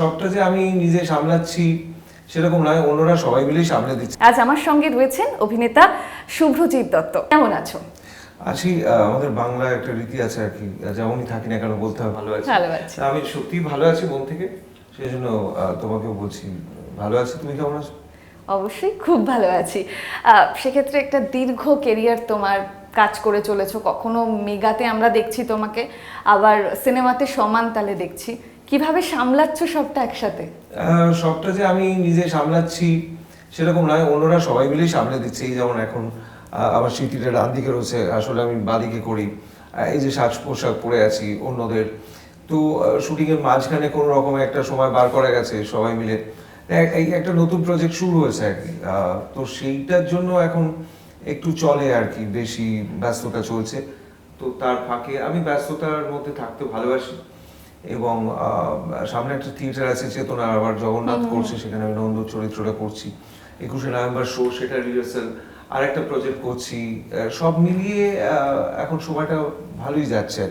সবটা যে আমি নিজে সামলাচ্ছি সেরকম নয়, অন্যরা সবাই মিলেই সামলে দিচ্ছে। আজ আমার সঙ্গে রয়েছেন অভিনেতা শুভ্রজিৎ দত্ত। কেমন আছো? আছি, আমাদের বাংলা একটা রীতি আছে আর কি, যেমনই থাকি না কেন বলতে হবে ভালো আছি। ভালো আছি। আমি সত্যিই ভালো আছি মন থেকে, সেই জন্য তোমাকেও বলছি ভালো আছি। তুমি কেমন আছো? অবশ্যই খুব ভালো আছি। সেক্ষেত্রে একটা দীর্ঘ কেরিয়ার তোমার, কাজ করে চলেছো, কখনো মেগাতে আমরা দেখছি তোমাকে, আবার সিনেমাতে সমান তালে দেখছি। কিভাবে সামলাচ্ছ সবটা একসাথে? সবটা যে আমি নিজে সামলাচ্ছি সেরকম নয়, অন্যরা সবাই মিলেই সামলে দিচ্ছে। এই যেমন এখন আমার স্মৃতিটা ডান দিকে রয়েছে, আসলে আমি বাদিকে করি। এই যে সাজ পোশাক পরে আছি অন্যদের, তো শুটিং এর মাঝখানে কোনো রকমের একটা সময় বার করা গেছে সবাই মিলে। এই একটা নতুন প্রজেক্ট শুরু হয়েছে আর কি, তো সেইটার জন্য এখন একটু চলে আর কি, বেশি ব্যস্ততা চলছে। তো তার ফাঁকে আমি ব্যস্ততার মধ্যে থাকতে ভালোবাসি। এবং সামনে একটা থিয়েটার আছে চেতনা, আবার জগন্নাথ করছে, সেখানে আমি নন্দ চরিত্রটা করছি। 21শে নভেম্বর শো, সেটা রিহার্সাল, আর একটা প্রজেক্ট করছি। সব মিলিয়ে এখন সময়টা ভালোই যাচ্ছে।